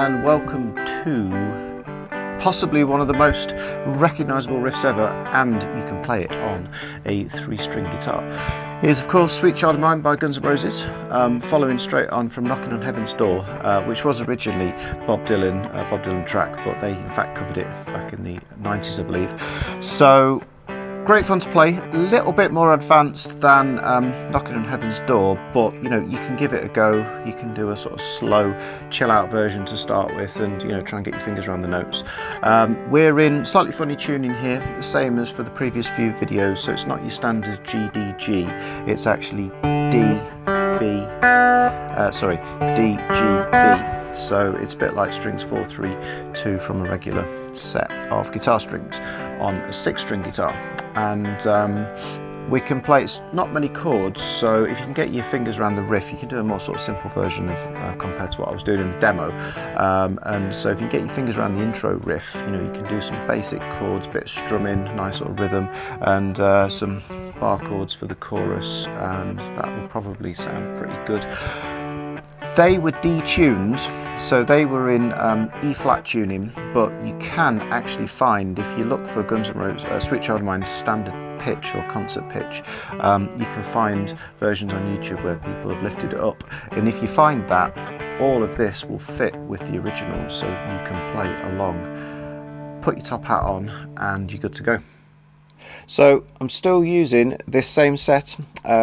and welcome to possibly one of the most recognisable riffs ever, and you can play it on a 3-string guitar. Here's of course Sweet Child of Mine by Guns N' Roses, following straight on from Knocking on Heaven's Door, which was originally Bob Dylan track, but they in fact covered it back in the 90s, I believe. So great fun to play, a little bit more advanced than Knocking on Heaven's Door, but you know, you can give it a go. You can do a sort of slow, chill out version to start with, and you know, try and get your fingers around the notes. We're in slightly funny tuning here, the same as for the previous few videos, so it's not your standard GDG, it's actually DGB. So it's a bit like strings 4, 3, 2 from a regular set of guitar strings on a 6-string guitar. And we can play, it's not many chords, so if you can get your fingers around the riff, you can do a more sort of simple version of compared to what I was doing in the demo. And so if you can get your fingers around the intro riff, you know, you can do some basic chords, bit of strumming, nice sort of rhythm, and some bar chords for the chorus, and that will probably sound pretty good. They were detuned, so they were in E-flat tuning, but you can actually find, if you look for Guns N' Roses, Sweet Child of Mine's standard pitch or concert pitch, you can find versions on YouTube where people have lifted it up, and if you find that, all of this will fit with the original, so you can play along. Put your top hat on and you're good to go. So I'm still using this same set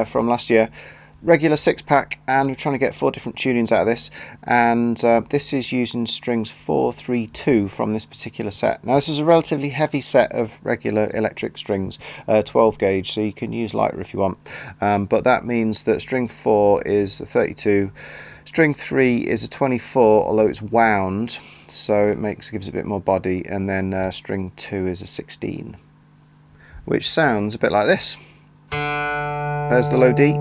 from last year, regular 6-pack, and we're trying to get 4 different tunings out of this, and this is using strings 4, 3, 2 from this particular set. Now this is a relatively heavy set of regular electric strings, 12 gauge, so you can use lighter if you want, but that means that string 4 is a 32, string 3 is a 24, although it's wound, so it gives it a bit more body, and then string 2 is a 16, which sounds a bit like this. There's the low D.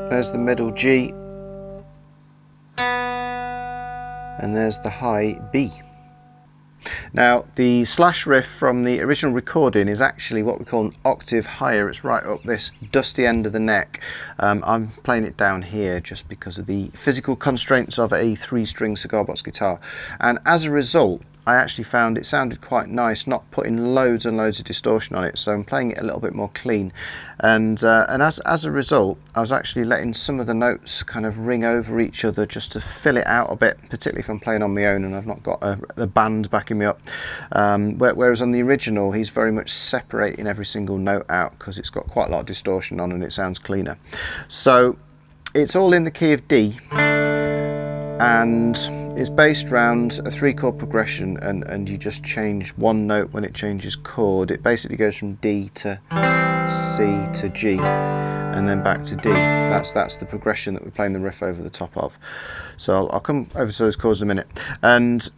There's the middle G, and there's the high B. Now the slash riff from the original recording is actually what we call an octave higher. It's right up this dusty end of the neck. I'm playing it down here just because of the physical constraints of a 3-string cigar box guitar, and as a result I actually found it sounded quite nice not putting loads and loads of distortion on it, so I'm playing it a little bit more clean, and as a result I was actually letting some of the notes kind of ring over each other just to fill it out a bit, particularly if I'm playing on my own and I've not got a band backing me up, whereas on the original he's very much separating every single note out because it's got quite a lot of distortion on and it sounds cleaner. So it's all in the key of D, and it's based around a 3-chord progression, and you just change one note when it changes chord. It basically goes from D to C to G and then back to D. That's the progression that we're playing the riff over the top of. So I'll come over to those chords in a minute. And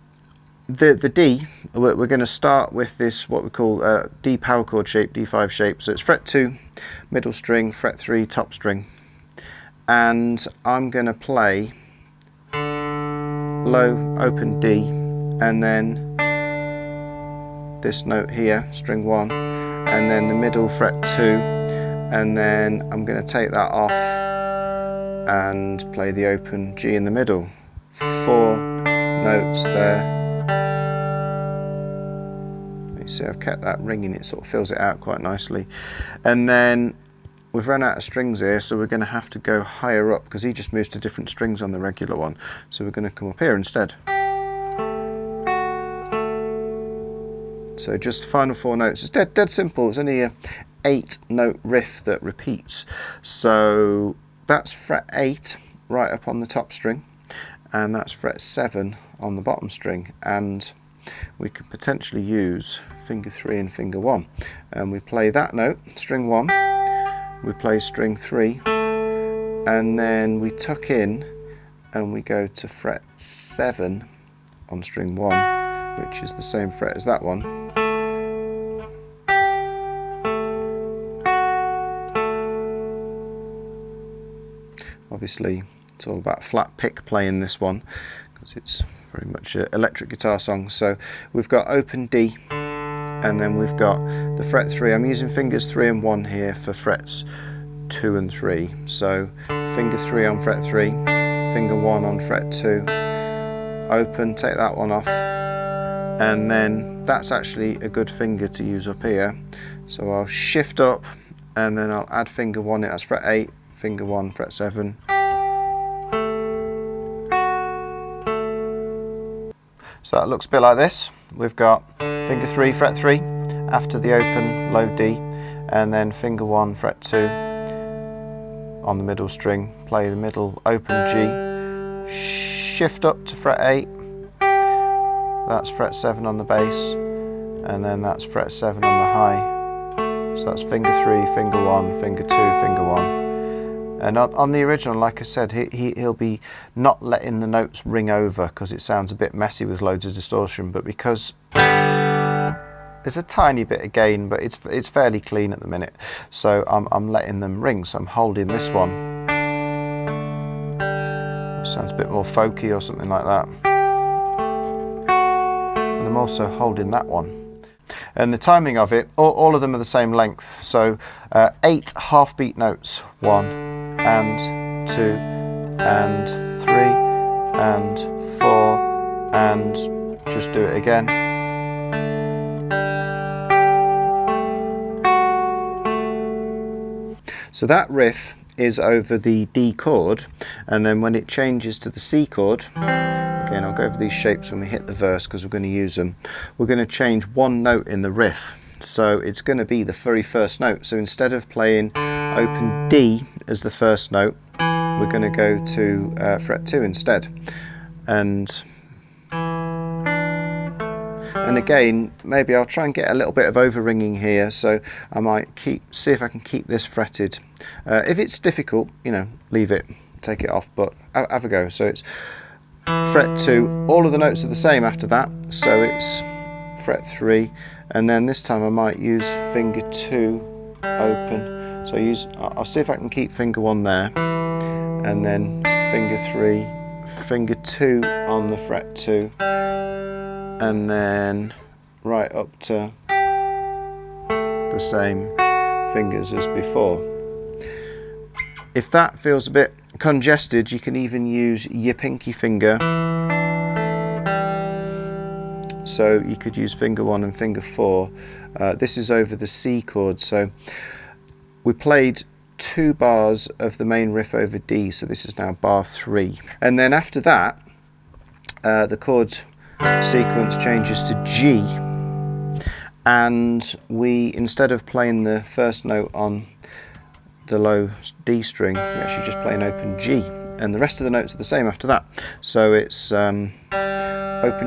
the D, we're going to start with this what we call D power chord shape, D5 shape. So it's fret 2, middle string, fret 3, top string, and I'm going to play low open D, and then this note here, string 1, and then the middle fret 2, and then I'm going to take that off and play the open G in the middle. 4 notes there. You see I've kept that ringing, it sort of fills it out quite nicely, and then we've run out of strings here, so we're going to have to go higher up because he just moves to different strings on the regular one. So we're going to come up here instead. So just the final 4 notes. It's dead simple. It's only a 8-note riff that repeats. So that's fret 8 right up on the top string, and that's fret 7 on the bottom string, and we could potentially use finger 3 and finger 1. And we play that note, string 1. We play string 3, and then we tuck in and we go to fret 7 on string 1, which is the same fret as that one. Obviously it's all about flat pick playing this one because it's very much an electric guitar song. So we've got open D, and then we've got the fret 3. I'm using fingers 3 and 1 here for frets 2 and 3. So finger 3 on fret 3, finger 1 on fret 2, open, take that one off, and then that's actually a good finger to use up here. So I'll shift up and then I'll add finger 1 in, that's fret 8, finger 1, fret 7. So that looks a bit like this. We've got finger 3, fret 3, after the open low D, and then finger 1, fret 2 on the middle string, play the middle open G, shift up to fret 8, that's fret 7 on the bass, and then that's fret 7 on the high. So that's finger 3, finger 1, finger 2, finger 1. And on the original, like I said, he'll be not letting the notes ring over because it sounds a bit messy with loads of distortion, but because there's a tiny bit of gain, but it's fairly clean at the minute, so I'm letting them ring. So I'm holding this one, which sounds a bit more folky or something like that, and I'm also holding that one. And the timing of it, all of them are the same length, so 8 half-beat notes, 1 and 2 and 3 and 4, and just do it again. So that riff is over the D chord, and then when it changes to the C chord, again I'll go over these shapes when we hit the verse because we're going to use them, we're going to change one note in the riff. So it's going to be the very first note. So instead of playing open D as the first note, we're going to go to fret 2 instead. And again, maybe I'll try and get a little bit of over-ringing here, so I might see if I can keep this fretted. If it's difficult, you know, leave it, take it off, but have a go. So it's fret 2, all of the notes are the same after that, so it's fret 3, and then this time I might use finger 2 open. So I'll see if I can keep finger 1 there, and then finger 3, finger 2 on the fret 2, and then right up to the same fingers as before. If that feels a bit congested, you can even use your pinky finger. So you could use finger 1 and finger 4. This is over the C chord, so we played 2 bars of the main riff over D, so this is now bar 3. And then after that, the chord sequence changes to G, and we, instead of playing the first note on the low D string, we actually just play an open G, and the rest of the notes are the same after that. So it's open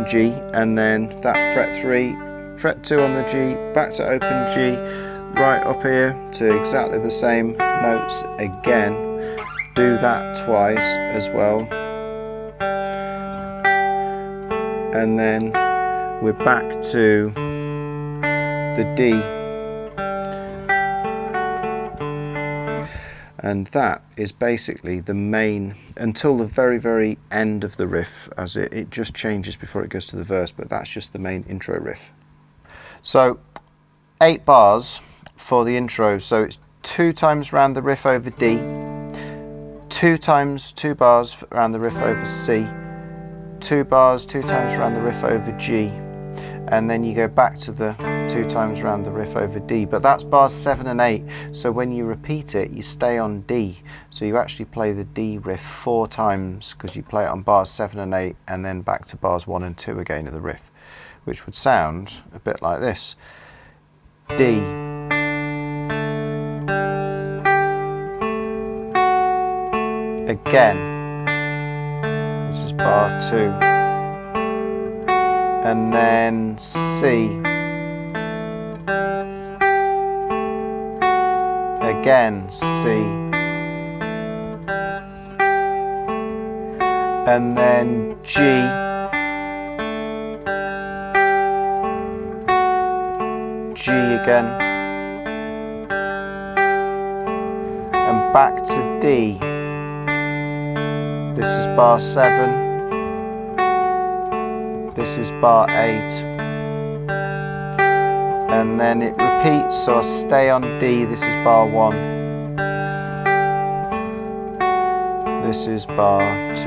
G, and then that fret 3, fret 2 on the G, back to open G, right up here to exactly the same notes again. Do that twice as well, and then we're back to the D, and that is basically the main until the very end of the riff, as it just changes before it goes to the verse, but that's just the main intro riff. So 8 bars for the intro, so it's 2 times round the riff over D, 2 times 2 bars around the riff over C, 2 bars 2 times around the riff over G, and then you go back to the 2 times around the riff over D, but that's bars 7 and 8, so when you repeat it you stay on D, so you actually play the D riff 4 times because you play it on bars 7 and 8 and then back to bars 1 and 2 again of the riff, which would sound a bit like this. D, again, this is bar 2, and then C, again C, and then G, G again, and back to D. This is bar 7, this is bar 8, and then it repeats, so I stay on D, this is bar 1, this is bar 2,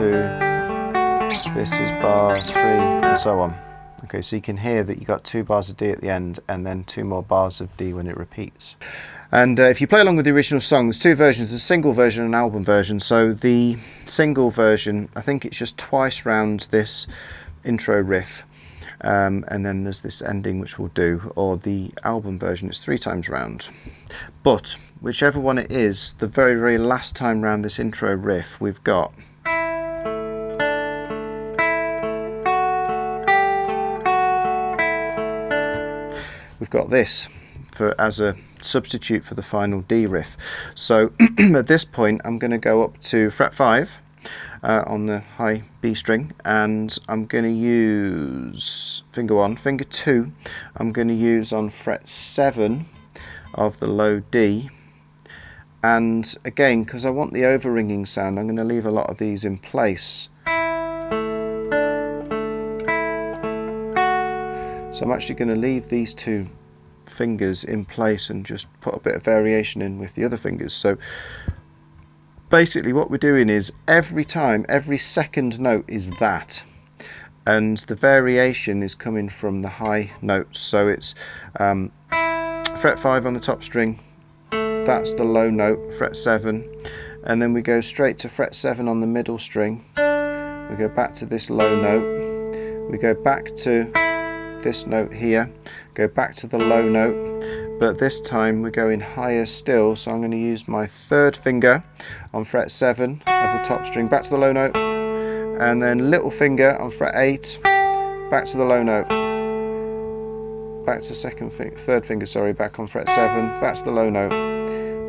this is bar 3, and so on. Okay, so you can hear that you got 2 bars of D at the end and then 2 more bars of D when it repeats. And if you play along with the original song, there's 2 versions, a single version and an album version. So the single version, I think it's just twice round this intro riff, and then there's this ending which we'll do, or the album version, it's 3 times round. But whichever one it is, the very, very last time round this intro riff, we've got this as a substitute for the final D riff. So at this point I'm going to go up to fret 5 on the high B string, and I'm going to use finger 1, finger 2 I'm going to use on fret 7 of the low D, and again, because I want the over-ringing sound, I'm going to leave a lot of these in place. So I'm actually going to leave these 2 fingers in place and just put a bit of variation in with the other fingers. So basically what we're doing is every time, every second note is that, and the variation is coming from the high notes. So it's fret 5 on the top string, that's the low note, fret 7, and then we go straight to fret 7 on the middle string, we go back to this low note, we go back to this note here, go back to the low note, but this time we're going higher still, so I'm going to use my 3rd finger on fret 7 of the top string, back to the low note, and then little finger on fret 8, back to the low note, back to 3rd finger, sorry, back on fret 7, back to the low note,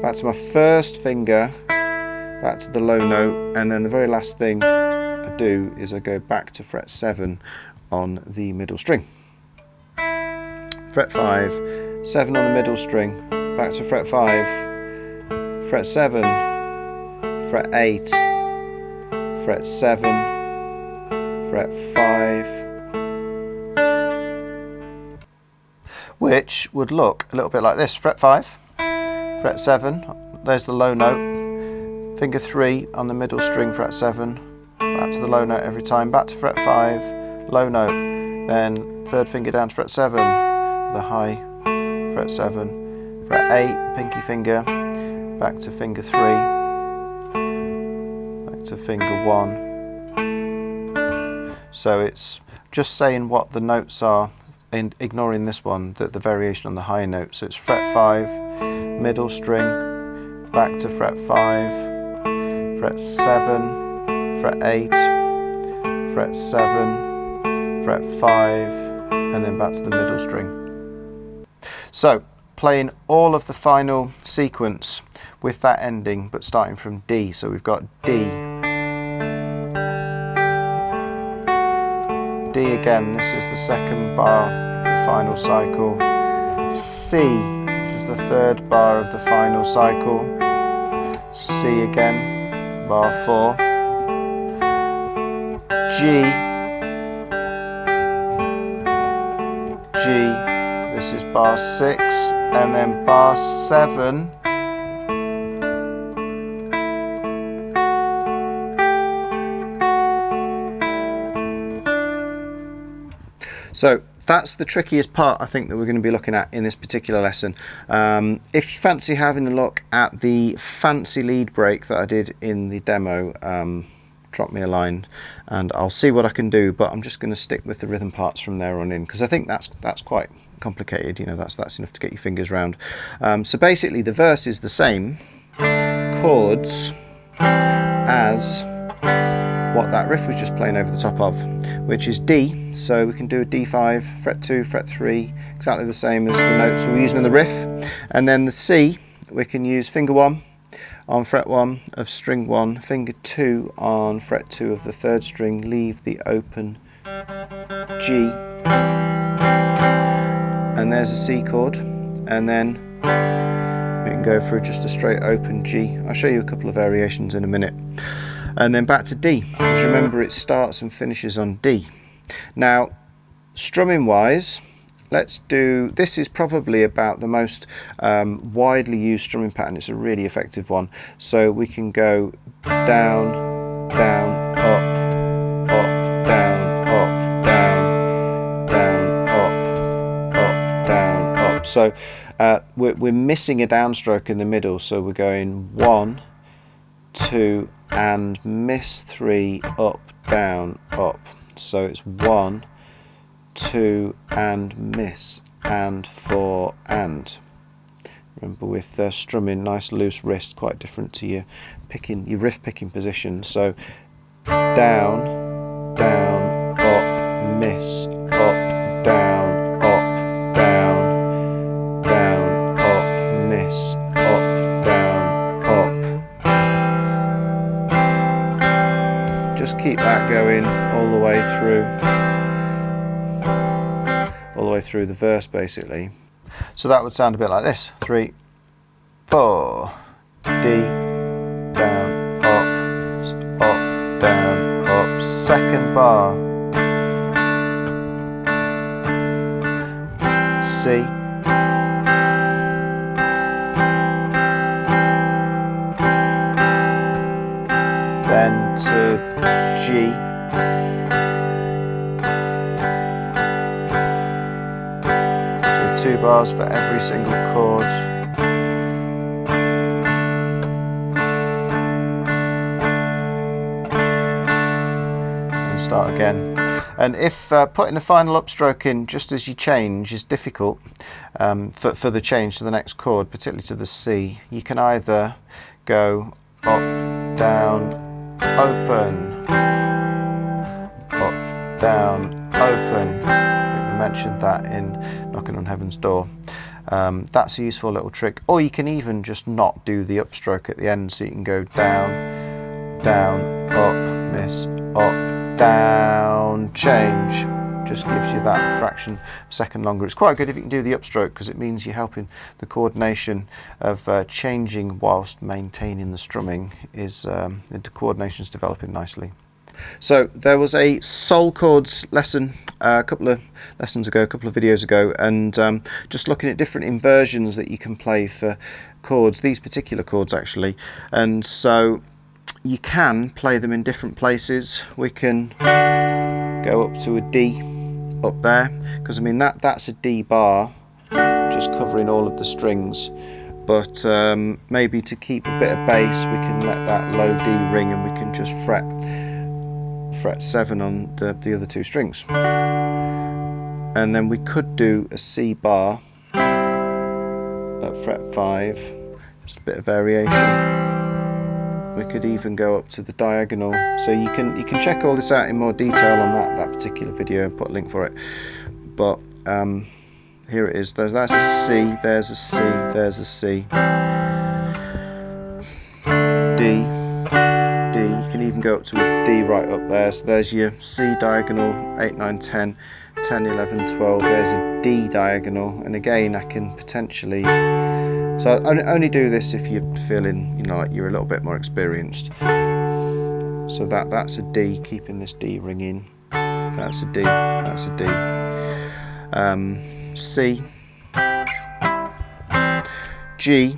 back to my 1st finger, back to the low note, and then the very last thing I do is I go back to fret 7 on the middle string. Fret 5, 7 on the middle string, back to fret 5, fret 7, fret 8, fret 7, fret 5, which would look a little bit like this. Fret 5, fret 7, there's the low note, finger 3 on the middle string, fret 7, back to the low note every time, back to fret 5, low note, then 3rd finger down to fret 7, the high, fret 7, fret 8, pinky finger, back to finger 3, back to finger 1. So it's just saying what the notes are, and ignoring this one, the variation on the high note. So it's fret 5, middle string, back to fret 5, fret 7, fret 8, fret 7, fret 5, and then back to the middle string. So playing all of the final sequence with that ending, but starting from D. So we've got D, D again, this is the 2nd bar of the final cycle, C, this is the 3rd bar of the final cycle, C again, bar 4, G, G, this is bar 6, and then bar 7, so that's the trickiest part, I think, that we're going to be looking at in this particular lesson. If you fancy having a look at the fancy lead break that I did in the demo, drop me a line and I'll see what I can do, but I'm just going to stick with the rhythm parts from there on in, because I think that's quite complicated, you know, that's enough to get your fingers round. So basically the verse is the same chords as what that riff was just playing over the top of, which is D. So we can do a D5, fret 2, fret 3, exactly the same as the notes we were using on the riff. And then the C, we can use finger 1 on fret 1 of string 1, finger 2 on fret 2 of the 3rd string, leave the open G, and there's a C chord, and then we can go through just a straight open G. I'll show you a couple of variations in a minute. And then back to D. Just remember it starts and finishes on D. Now, strumming wise, let's do, this is probably about the most widely used strumming pattern. It's a really effective one. So we can go down, down, up, down, up, down, down, up, down, up. So we're missing a downstroke in the middle, so we're going 1, 2, and miss 3, up, down, up. So it's 1, 2, and miss, and 4, and. Remember, with strumming, nice loose wrist, quite different to your riff picking position. So down, down, up, miss, up, down, down, down, up, miss, up, down, up. Just keep that going all the way through the verse, basically. So that would sound a bit like this: 3, 4, D, down, up, down, up. Second bar, C, then to G, so 2 bars for every single chord. And start again. And if putting the final upstroke in just as you change is difficult for the change to the next chord, particularly to the C, you can either go up, down, open, up, down, open. I think we mentioned that in Knocking on Heaven's Door. That's a useful little trick. Or you can even just not do the upstroke at the end, so you can go down, down, up, miss, up, down, change. Just gives you that fraction of a second longer. It's quite good if you can do the upstroke, because it means you're helping the coordination of changing whilst maintaining the strumming. The coordination's developing nicely. So there was a soul chords lesson a couple of lessons ago, a couple of videos ago, and just looking at different inversions that you can play for chords, these particular chords actually. And so you can play them in different places. We can go up to a D up there, because I mean that's a D bar, just covering all of the strings. But maybe to keep a bit of bass, we can let that low D ring, and we can just fret 7 on the other 2 strings. And then we could do a C bar at fret 5, just a bit of variation. We could even go up to the diagonal. So you can check all this out in more detail on that particular video, and put a link for it. But here it is. That's a C, there's a C, there's a C. D, D, you can even go up to a D right up there. So there's your C diagonal, 8, 9, 10, 10, 11, 12. There's a D diagonal. And again, I can potentially, so I only do this if you're feeling, like you're a little bit more experienced. So that's a D, keeping this D ring in. That's a D, that's a D. C, G,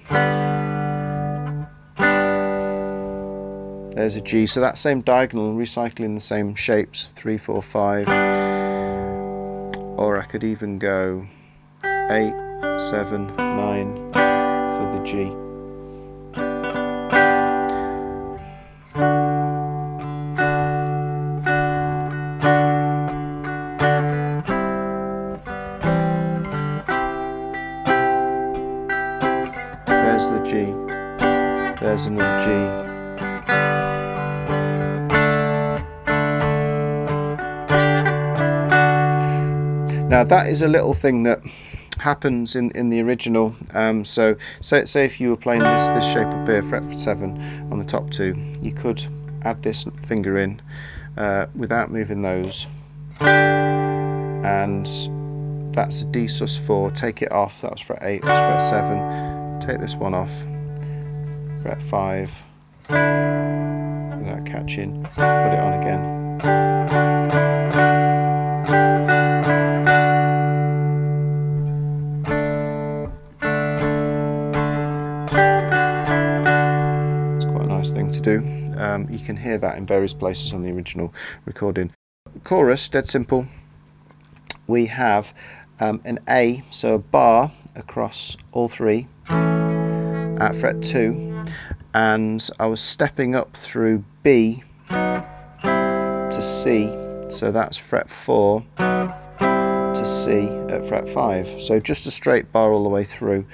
there's a G. So that same diagonal, recycling the same shapes, 3, 4, 5. Or I could even go 8, 7, 9 for the G. There's the G, there's another G. Now that is a little thing that happens in the original. So say if you were playing this shape up here, fret 7 on the top 2, you could add this finger in without moving those, and that's a D sus4, take it off, that was fret 8, that's fret 7, take this one off, fret 5, without catching, put it on again. It's quite a nice thing to do. You can hear that in various places on the original recording. Chorus, dead simple. We have an A, so a bar across all three at fret 2, and I was stepping up through B to C, so that's fret 4 to C at fret 5. So just a straight bar all the way through.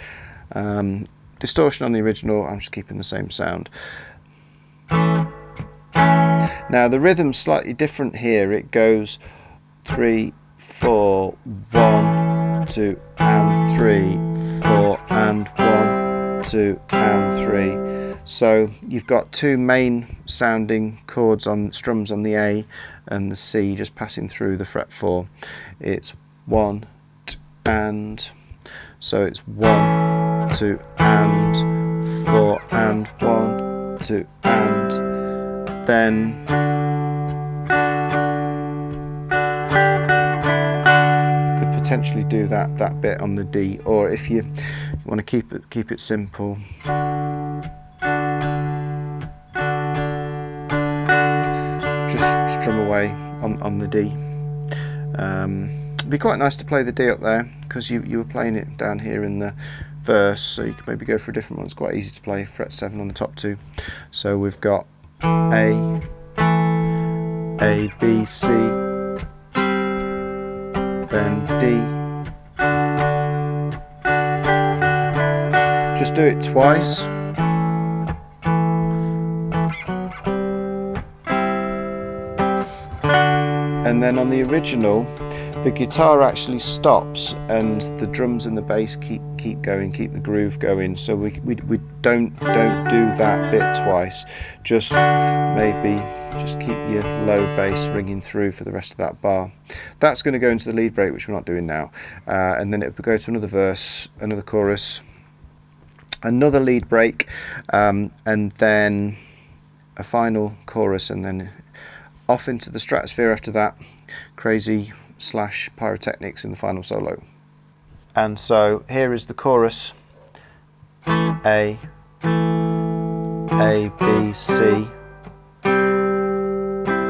Distortion on the original, I'm just keeping the same sound. Now the rhythm's slightly different here. It goes 3, 4, 1, 2 and 3, 4 and 1, 2 and 3. So you've got two main sounding chords on strums on the A and the C just passing through the fret 4. It's 1, 2 and, so it's 1, 2 and 4 and 1, 2 and, then could potentially do that bit on the D, or if you want to keep it simple, just strum away on the D. It'd be quite nice to play the D up there, because you were playing it down here in the verse, so you could maybe go for a different one. It's quite easy to play, fret 7 on the top 2. So we've got A, B, C, then D. Just do it twice. And then on the original, the guitar actually stops and the drums and the bass keep going, keep the groove going. So we don't do that bit twice. Just maybe just keep your low bass ringing through for the rest of that bar. That's going to go into the lead break, which we're not doing now. And then it will go to another verse, another chorus, another lead break, and then a final chorus, and then off into the stratosphere after that. Crazy / pyrotechnics in the final solo. And so here is the chorus. A, B, C.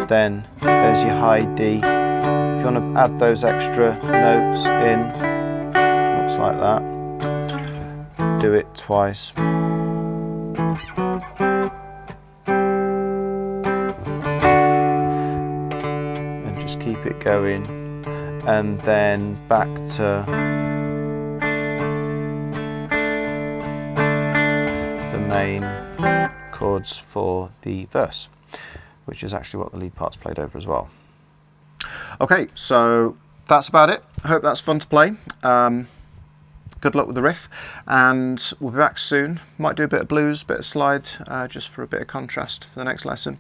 Then there's your high D. If you want to add those extra notes in, looks like that. Do it twice. And just keep it going. And then back to the main chords for the verse, which is actually what the lead part's played over as well. Okay, so that's about it. I hope that's fun to play. Good luck with the riff, and we'll be back soon. Might do a bit of blues, bit of slide, just for a bit of contrast for the next lesson.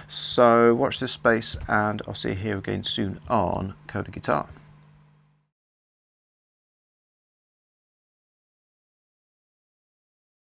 So watch this space, and I'll see you here again soon on Coda Guitar.